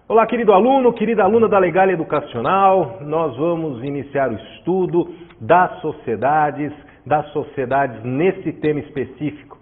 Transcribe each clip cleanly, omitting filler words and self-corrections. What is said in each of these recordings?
Olá, querido aluno, querida aluna da Legal Educacional. Nós vamos iniciar o estudo das sociedades nesse tema específico,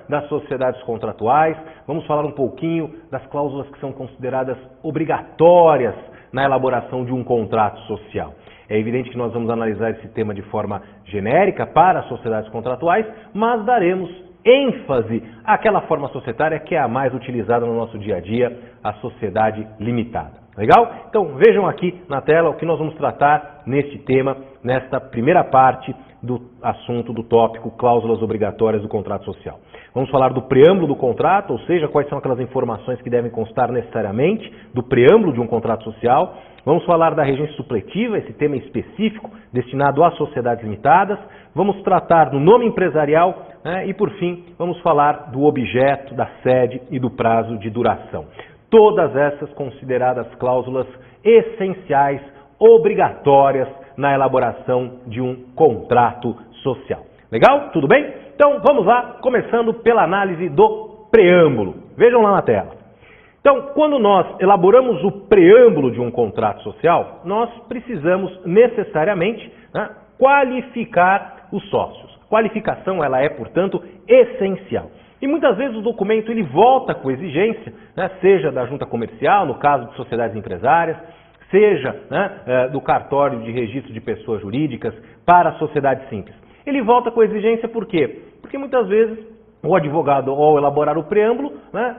das sociedades contratuais. Vamos falar um pouquinho das cláusulas que são consideradas obrigatórias na elaboração de um contrato social. É evidente que nós vamos analisar esse tema de forma genérica para as sociedades contratuais, mas daremos ênfase àquela forma societária que é a mais utilizada no nosso dia a dia, a sociedade limitada. Legal? Então vejam aqui na tela o que nós vamos tratar neste tema, nesta primeira parte do assunto do tópico cláusulas obrigatórias do contrato social. Vamos falar do preâmbulo do contrato, ou seja, quais são aquelas informações que devem constar necessariamente do preâmbulo de um contrato social. Vamos falar da regência supletiva, esse tema específico destinado às sociedades limitadas. Vamos tratar do nome empresarial e, por fim, vamos falar do objeto, da sede e do prazo de duração. Todas essas consideradas cláusulas essenciais, obrigatórias na elaboração de um contrato social. Legal? Tudo bem? Então vamos lá, começando pela análise do preâmbulo. Vejam lá na tela. Então, quando nós elaboramos o preâmbulo de um contrato social, nós precisamos necessariamente qualificar os sócios. Qualificação, ela é, portanto, essencial. E muitas vezes o documento ele volta com exigência, seja da junta comercial, no caso de sociedades empresárias, seja do cartório de registro de pessoas jurídicas para a sociedade simples. Ele volta com exigência por quê? Porque muitas vezes o advogado, ao elaborar o preâmbulo,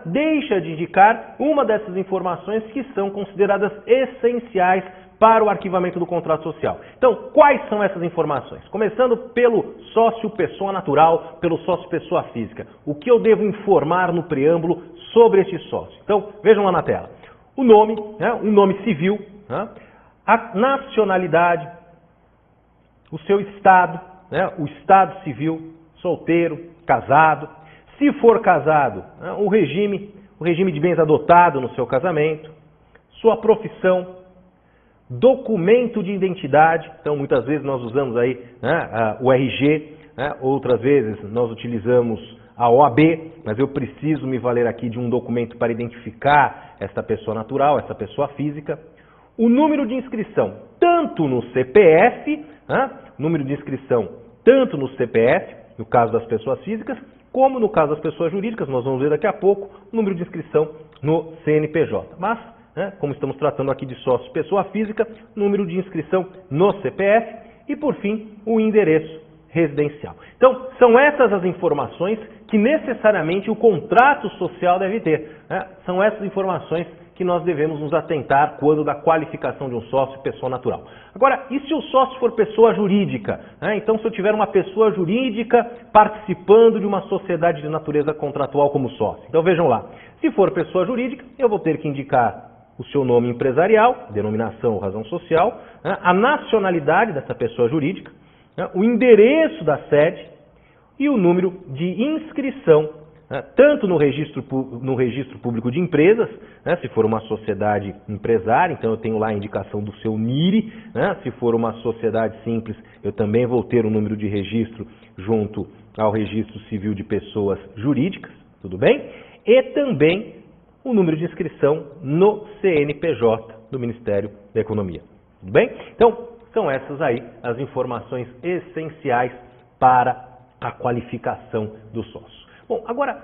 deixa de indicar uma dessas informações que são consideradas essenciais para o arquivamento do contrato social. Então, quais são essas informações? Começando pelo sócio pessoa natural, pelo sócio pessoa física. O que eu devo informar no preâmbulo sobre este sócio? Então, vejam lá na tela. O nome, um nome civil, a nacionalidade, o seu estado, o estado civil, solteiro, casado. Se for casado, o regime de bens adotado no seu casamento, sua profissão, documento de identidade. Então, muitas vezes nós usamos aí o RG, outras vezes nós utilizamos a OAB, mas eu preciso me valer aqui de um documento para identificar essa pessoa natural, essa pessoa física. O número de inscrição, tanto no CPF, número de inscrição tanto no CPF, no caso das pessoas físicas, como no caso das pessoas jurídicas, nós vamos ver daqui a pouco, o número de inscrição no CNPJ. Mas, como estamos tratando aqui de sócio pessoa física, número de inscrição no CPF e, por fim, o endereço residencial. Então, são essas as informações que necessariamente o contrato social deve ter. São essas informações que nós devemos nos atentar quando da qualificação de um sócio pessoa natural. Agora, e se o sócio for pessoa jurídica? Então, se eu tiver uma pessoa jurídica participando de uma sociedade de natureza contratual como sócio. Então, vejam lá. Se for pessoa jurídica, eu vou ter que indicar o seu nome empresarial, denominação ou razão social, a nacionalidade dessa pessoa jurídica, o endereço da sede e o número de inscrição, tanto no registro público de empresas, se for uma sociedade empresária, então eu tenho lá a indicação do seu NIRI, se for uma sociedade simples, eu também vou ter o número de registro junto ao registro civil de pessoas jurídicas, tudo bem? E também o número de inscrição no CNPJ do Ministério da Economia, tudo bem? Então, são essas aí as informações essenciais para a qualificação do sócio. Bom, agora,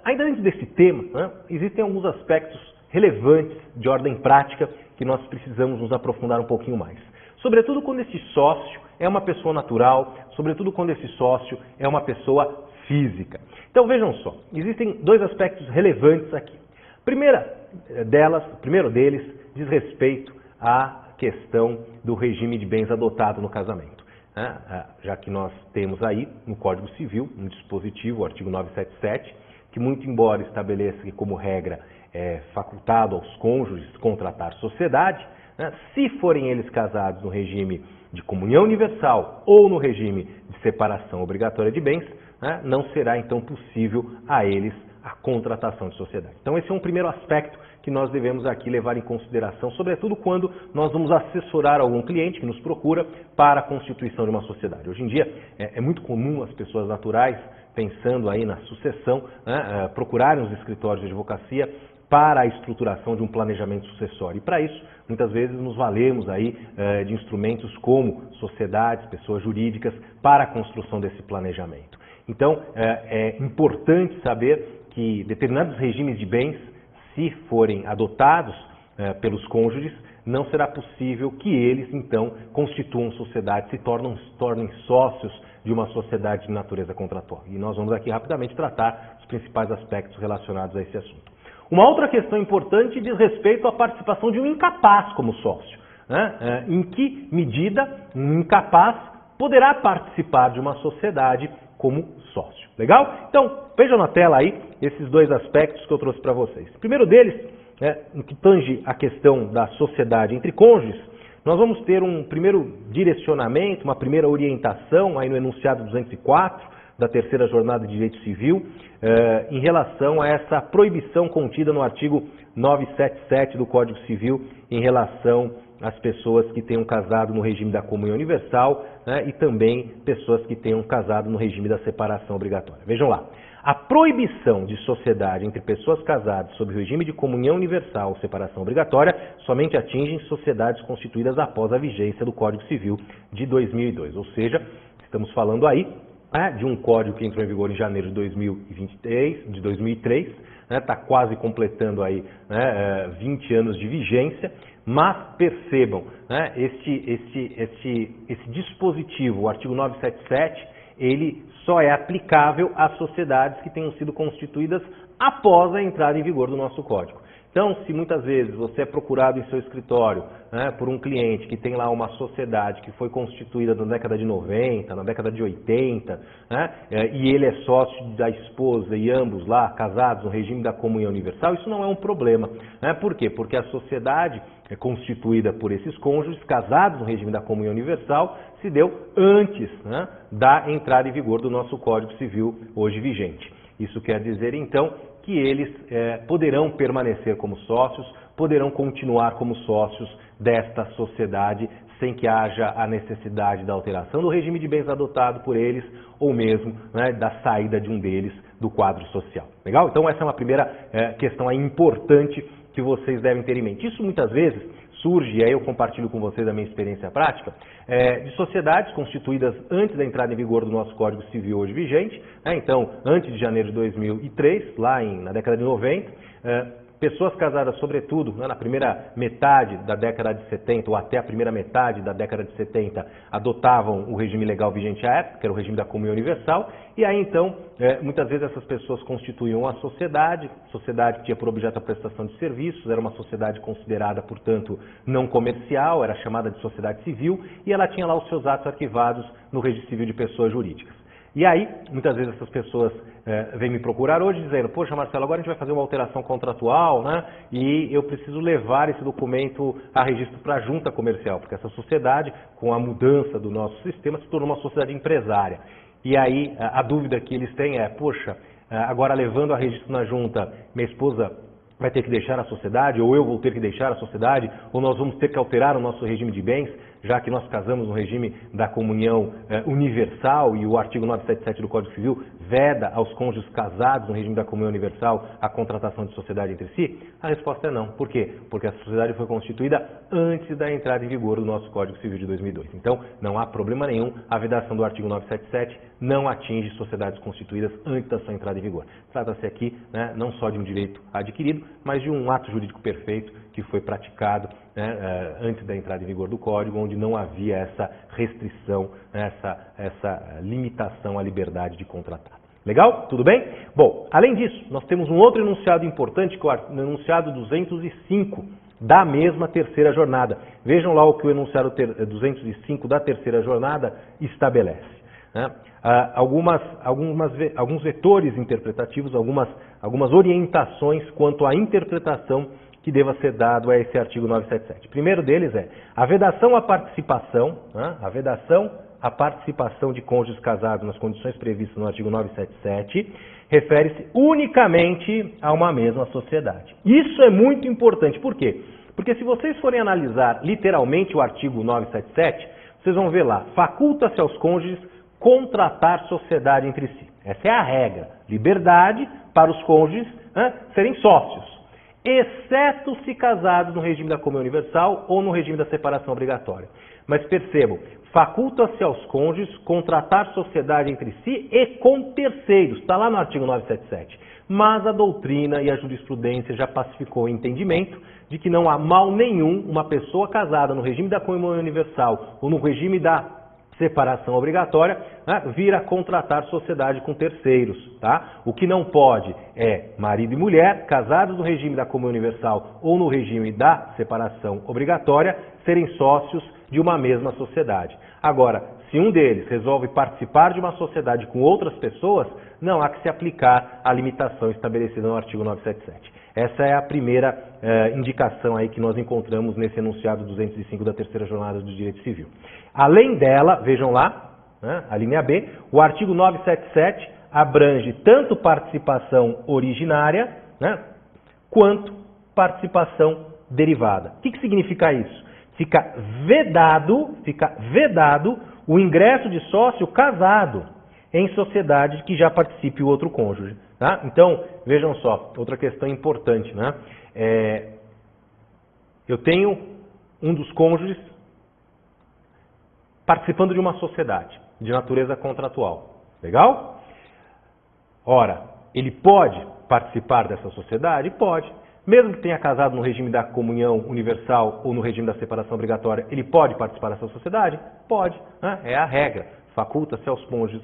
ainda dentro desse tema, existem alguns aspectos relevantes de ordem prática que nós precisamos nos aprofundar um pouquinho mais. Sobretudo quando esse sócio é uma pessoa natural, sobretudo quando esse sócio é uma pessoa física. Então vejam só, existem dois aspectos relevantes aqui. O primeiro deles diz respeito à questão do regime de bens adotado no casamento. Já que nós temos aí no Código Civil um dispositivo, o artigo 977, que muito embora estabeleça que como regra é facultado aos cônjuges contratar sociedade, se forem eles casados no regime de comunhão universal ou no regime de separação obrigatória de bens, não será então possível a eles a contratação de sociedade. Então esse é um primeiro aspecto que nós devemos aqui levar em consideração, sobretudo quando nós vamos assessorar algum cliente que nos procura para a constituição de uma sociedade. Hoje em dia é muito comum as pessoas naturais, pensando aí na sucessão, procurarem os escritórios de advocacia para a estruturação de um planejamento sucessório. E para isso, muitas vezes nos valemos aí de instrumentos como sociedades, pessoas jurídicas, para a construção desse planejamento. Então, é importante saber que determinados regimes de bens, se forem adotados pelos cônjuges, não será possível que eles, então, constituam sociedade, se tornem sócios de uma sociedade de natureza contratual. E nós vamos aqui rapidamente tratar os principais aspectos relacionados a esse assunto. Uma outra questão importante diz respeito à participação de um incapaz como sócio. Né? Em que medida um incapaz poderá participar de uma sociedade como sócio? Legal? Então, vejam na tela aí esses dois aspectos que eu trouxe para vocês. O primeiro deles, no que tange a questão da sociedade entre cônjuges, nós vamos ter um primeiro direcionamento, uma primeira orientação aí no enunciado 204 da terceira jornada de direito civil, em relação a essa proibição contida no artigo 977 do Código Civil em relação às pessoas que tenham casado no regime da comunhão universal, né, e também pessoas que tenham casado no regime da separação obrigatória. Vejam lá. A proibição de sociedade entre pessoas casadas sob o regime de comunhão universal ou separação obrigatória somente atinge sociedades constituídas após a vigência do Código Civil de 2002. Ou seja, estamos falando aí de um código que entrou em vigor em janeiro de 2003, está quase completando aí 20 anos de vigência, mas percebam, esse dispositivo, o artigo 977, ele só é aplicável às sociedades que tenham sido constituídas após a entrada em vigor do nosso código. Então, se muitas vezes você é procurado em seu escritório por um cliente que tem lá uma sociedade que foi constituída na década de 90, na década de 80, e ele é sócio da esposa e ambos lá casados no regime da comunhão universal, isso não é um problema. Por quê? Porque a sociedade é constituída por esses cônjuges casados no regime da comunhão universal se deu antes da entrada em vigor do nosso Código Civil hoje vigente. Isso quer dizer, então, que eles poderão permanecer como sócios, poderão continuar como sócios desta sociedade sem que haja a necessidade da alteração do regime de bens adotado por eles ou mesmo da saída de um deles do quadro social. Legal? Então essa é uma primeira questão aí importante que vocês devem ter em mente. Isso muitas vezes surge, e aí eu compartilho com vocês a minha experiência prática, de sociedades constituídas antes da entrada em vigor do nosso Código Civil hoje vigente, então antes de janeiro de 2003, lá na década de 90, pessoas casadas, sobretudo, na primeira metade da década de 70, ou até a primeira metade da década de 70, adotavam o regime legal vigente à época, que era o regime da comunhão universal, e aí então, muitas vezes essas pessoas constituíam a sociedade que tinha por objeto a prestação de serviços, era uma sociedade considerada, portanto, não comercial, era chamada de sociedade civil, e ela tinha lá os seus atos arquivados no registro civil de pessoas jurídicas. E aí, muitas vezes essas pessoas vêm me procurar hoje dizendo, poxa Marcelo, agora a gente vai fazer uma alteração contratual, e eu preciso levar esse documento a registro para a junta comercial, porque essa sociedade, com a mudança do nosso sistema, se tornou uma sociedade empresária. E aí, a dúvida que eles têm é, poxa, agora levando a registro na junta, minha esposa vai ter que deixar a sociedade, ou eu vou ter que deixar a sociedade, ou nós vamos ter que alterar o nosso regime de bens, já que nós casamos no regime da comunhão universal e o artigo 977 do Código Civil veda aos cônjuges casados no regime da comunhão universal a contratação de sociedade entre si? A resposta é não. Por quê? Porque a sociedade foi constituída antes da entrada em vigor do nosso Código Civil de 2002. Então, não há problema nenhum, a vedação do artigo 977 não atinge sociedades constituídas antes da sua entrada em vigor. Trata-se aqui não só de um direito adquirido, mas de um ato jurídico perfeito que foi praticado antes da entrada em vigor do Código, onde não havia essa restrição, essa limitação à liberdade de contratar. Legal? Tudo bem? Bom, além disso, nós temos um outro enunciado importante, que é o enunciado 205 da mesma terceira jornada. Vejam lá o que o enunciado 205 da terceira jornada estabelece. Alguns vetores interpretativos, algumas orientações quanto à interpretação que deva ser dado a esse artigo 977. O primeiro deles é a vedação à participação, a participação de cônjuges casados nas condições previstas no artigo 977, refere-se unicamente a uma mesma sociedade. Isso é muito importante. Por quê? Porque se vocês forem analisar literalmente o artigo 977, vocês vão ver lá, faculta-se aos cônjuges contratar sociedade entre si. Essa é a regra. Liberdade para os cônjuges serem sócios. exceto se casados no regime da comunhão universal ou no regime da separação obrigatória. Mas percebam, faculta-se aos cônjuges contratar sociedade entre si e com terceiros, está lá no artigo 977. Mas a doutrina e a jurisprudência já pacificou o entendimento de que não há mal nenhum uma pessoa casada no regime da comunhão universal ou no regime da separação obrigatória, vir a contratar sociedade com terceiros, tá? O que não pode é marido e mulher, casados no regime da comunhão universal ou no regime da separação obrigatória, serem sócios de uma mesma sociedade. Agora, se um deles resolve participar de uma sociedade com outras pessoas, não há que se aplicar a limitação estabelecida no artigo 977. Essa é a primeira indicação aí que nós encontramos nesse enunciado 205 da terceira jornada do direito civil. Além dela, vejam lá, a linha B, o artigo 977 abrange tanto participação originária, quanto participação derivada. O que significa isso? Fica vedado o ingresso de sócio casado em sociedade que já participe o outro cônjuge. Tá? Então, vejam só, outra questão importante. Eu tenho um dos cônjuges participando de uma sociedade de natureza contratual. Legal? Ora, ele pode participar dessa sociedade? Pode. Mesmo que tenha casado no regime da comunhão universal ou no regime da separação obrigatória, ele pode participar dessa sociedade? Pode. É a regra. Faculta-se aos cônjuges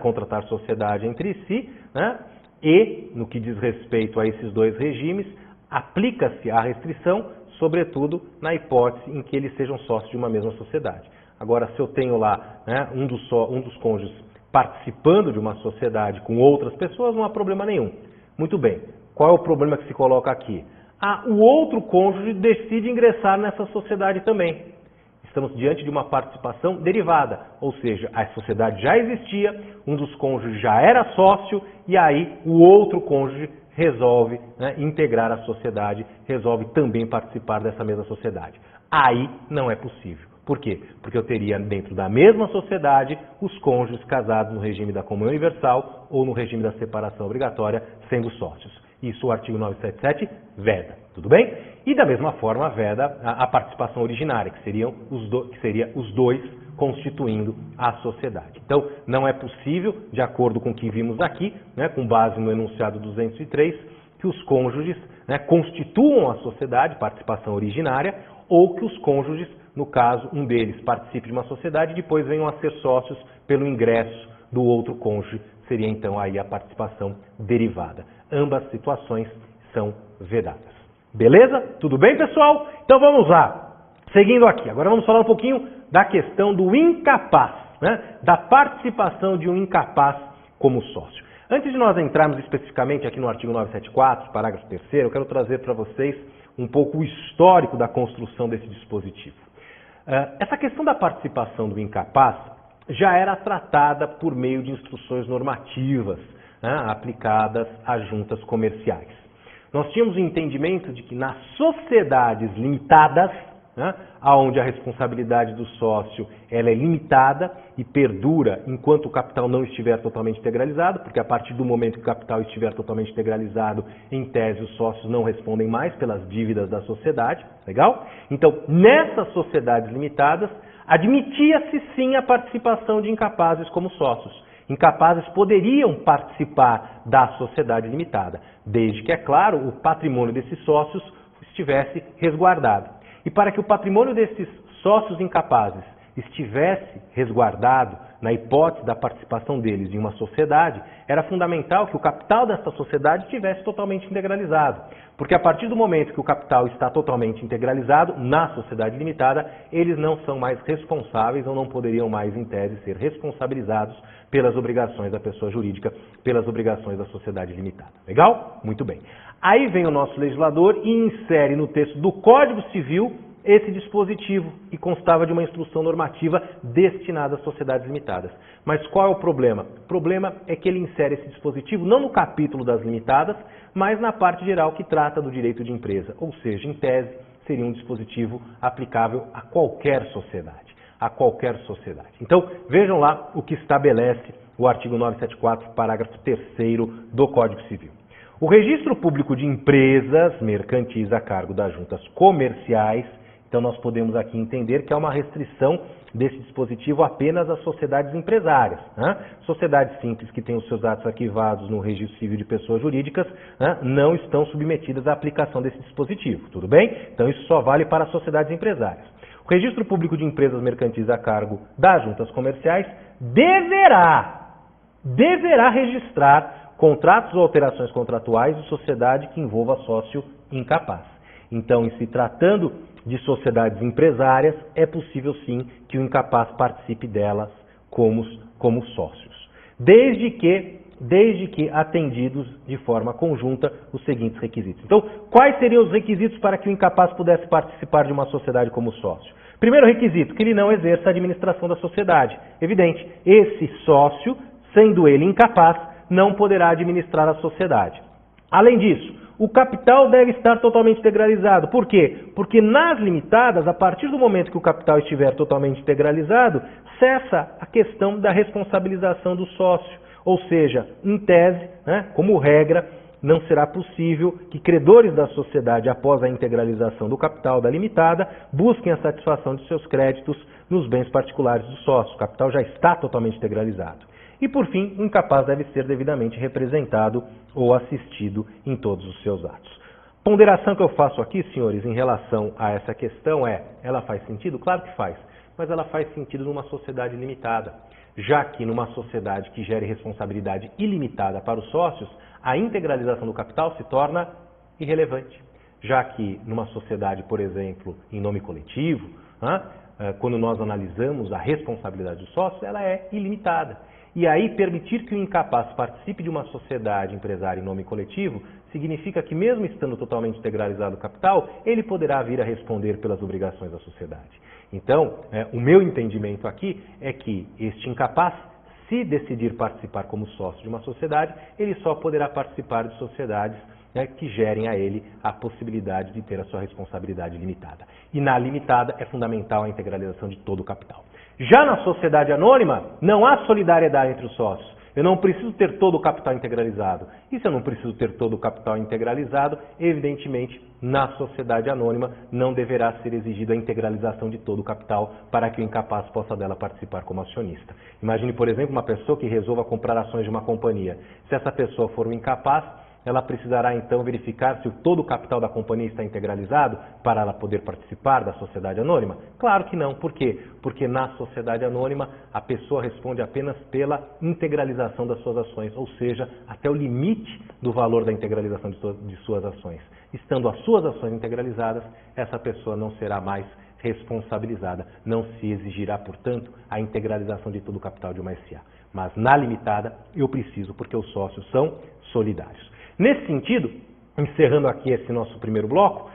contratar sociedade entre si, e, no que diz respeito a esses dois regimes, aplica-se a restrição, sobretudo na hipótese em que eles sejam sócios de uma mesma sociedade. Agora, se eu tenho lá um dos cônjuges participando de uma sociedade com outras pessoas, não há problema nenhum. Muito bem. Qual é o problema que se coloca aqui? O outro cônjuge decide ingressar nessa sociedade também. Estamos diante de uma participação derivada, ou seja, a sociedade já existia, um dos cônjuges já era sócio e aí o outro cônjuge resolve integrar a sociedade, resolve também participar dessa mesma sociedade. Aí não é possível. Por quê? Porque eu teria dentro da mesma sociedade os cônjuges casados no regime da comunhão universal ou no regime da separação obrigatória sendo sócios. Isso o artigo 977 veda, tudo bem? E da mesma forma veda a participação originária, que seria os dois constituindo a sociedade. Então, não é possível, de acordo com o que vimos aqui, com base no enunciado 203, que os cônjuges constituam a sociedade, participação originária, ou que os cônjuges, no caso, um deles participe de uma sociedade e depois venham a ser sócios pelo ingresso do outro cônjuge, seria então aí a participação derivada. Ambas situações são vedadas. Beleza? Tudo bem, pessoal? Então vamos lá. Seguindo aqui, agora vamos falar um pouquinho da questão do incapaz, da participação de um incapaz como sócio. Antes de nós entrarmos especificamente aqui no artigo 974, parágrafo 3º, eu quero trazer para vocês um pouco o histórico da construção desse dispositivo. Essa questão da participação do incapaz já era tratada por meio de instruções normativas aplicadas a juntas comerciais. Nós tínhamos o entendimento de que nas sociedades limitadas, onde a responsabilidade do sócio ela é limitada e perdura enquanto o capital não estiver totalmente integralizado, porque a partir do momento que o capital estiver totalmente integralizado, em tese os sócios não respondem mais pelas dívidas da sociedade, legal? Então, nessas sociedades limitadas, admitia-se sim a participação de incapazes como sócios. Incapazes poderiam participar da sociedade limitada, desde que, é claro, o patrimônio desses sócios estivesse resguardado. E para que o patrimônio desses sócios incapazes estivesse resguardado na hipótese da participação deles em uma sociedade, era fundamental que o capital dessa sociedade estivesse totalmente integralizado. Porque a partir do momento que o capital está totalmente integralizado na sociedade limitada, eles não são mais responsáveis ou não poderiam mais, em tese, ser responsabilizados pelas obrigações da pessoa jurídica, pelas obrigações da sociedade limitada. Legal? Muito bem. Aí vem o nosso legislador e insere no texto do Código Civil esse dispositivo que constava de uma instrução normativa destinada às sociedades limitadas. Mas qual é o problema? O problema é que ele insere esse dispositivo não no capítulo das limitadas, mas na parte geral que trata do direito de empresa. Ou seja, em tese, seria um dispositivo aplicável a qualquer sociedade. A qualquer sociedade. Então, vejam lá o que estabelece o artigo 974, parágrafo 3º do Código Civil. O registro público de empresas mercantis a cargo das juntas comerciais, então nós podemos aqui entender que há uma restrição desse dispositivo apenas às sociedades empresárias. Né? Sociedades simples que têm os seus atos arquivados no registro civil de pessoas jurídicas, né, não estão submetidas à aplicação desse dispositivo, tudo bem? Então isso só vale para as sociedades empresárias. O registro público de empresas mercantis a cargo das juntas comerciais deverá registrar contratos ou alterações contratuais de sociedade que envolva sócio incapaz. Então, em se tratando de sociedades empresárias, é possível sim que o incapaz participe delas como sócios, desde que atendidos de forma conjunta os seguintes requisitos. Então, quais seriam os requisitos para que o incapaz pudesse participar de uma sociedade como sócio? Primeiro requisito, que ele não exerça a administração da sociedade. Evidente, esse sócio, sendo ele incapaz, não poderá administrar a sociedade. Além disso, o capital deve estar totalmente integralizado. Por quê? Porque nas limitadas, a partir do momento que o capital estiver totalmente integralizado, cessa a questão da responsabilização do sócio. Ou seja, em tese, né, como regra, não será possível que credores da sociedade, após a integralização do capital da limitada, busquem a satisfação de seus créditos nos bens particulares do sócio. O capital já está totalmente integralizado. E, por fim, o incapaz deve ser devidamente representado ou assistido em todos os seus atos. Ponderação que eu faço aqui, senhores, em relação a essa questão ela faz sentido? Claro que faz, mas ela faz sentido numa sociedade limitada, já que numa sociedade que gere responsabilidade ilimitada para os sócios, a integralização do capital se torna irrelevante, já que numa sociedade, por exemplo, em nome coletivo, quando nós analisamos a responsabilidade dos sócios, ela é ilimitada. E aí, permitir que o incapaz participe de uma sociedade empresária em nome coletivo significa que, mesmo estando totalmente integralizado o capital, ele poderá vir a responder pelas obrigações da sociedade. Então, o meu entendimento aqui é que este incapaz, se decidir participar como sócio de uma sociedade, ele só poderá participar de sociedades que gerem a ele a possibilidade de ter a sua responsabilidade limitada. E na limitada é fundamental a integralização de todo o capital. Já na sociedade anônima, não há solidariedade entre os sócios. Eu não preciso ter todo o capital integralizado. E se eu não preciso ter todo o capital integralizado, evidentemente, na sociedade anônima não deverá ser exigida a integralização de todo o capital para que o incapaz possa dela participar como acionista. Imagine, por exemplo, uma pessoa que resolva comprar ações de uma companhia. Se essa pessoa for um incapaz, ela precisará então verificar se todo o capital da companhia está integralizado para ela poder participar da sociedade anônima? Claro que não. Por quê? Porque na sociedade anônima a pessoa responde apenas pela integralização das suas ações, ou seja, até o limite do valor da integralização de suas ações. Estando as suas ações integralizadas, essa pessoa não será mais responsabilizada. Não se exigirá, portanto, a integralização de todo o capital de uma SA. Mas na limitada eu preciso, porque os sócios são solidários. Nesse sentido, encerrando aqui esse nosso primeiro bloco,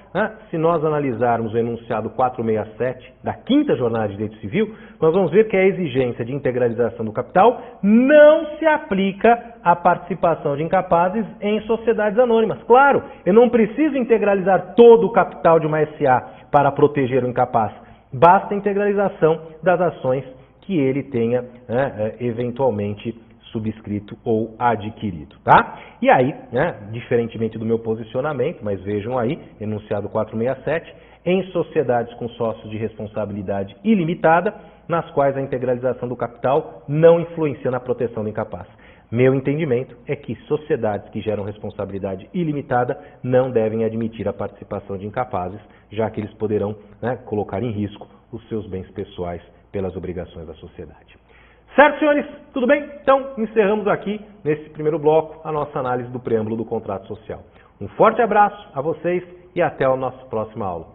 se nós analisarmos o enunciado 467 da 5ª Jornada de Direito Civil, nós vamos ver que a exigência de integralização do capital não se aplica à participação de incapazes em sociedades anônimas. Claro, eu não preciso integralizar todo o capital de uma SA para proteger o incapaz. Basta a integralização das ações que ele tenha eventualmente subscrito ou adquirido, tá? E aí, diferentemente do meu posicionamento, mas vejam aí, enunciado 467, em sociedades com sócios de responsabilidade ilimitada, nas quais a integralização do capital não influencia na proteção do incapaz. Meu entendimento é que sociedades que geram responsabilidade ilimitada não devem admitir a participação de incapazes, já que eles poderão colocar em risco os seus bens pessoais pelas obrigações da sociedade. Certo, senhores? Tudo bem? Então, encerramos aqui, nesse primeiro bloco, a nossa análise do preâmbulo do contrato social. Um forte abraço a vocês e até a nossa próxima aula.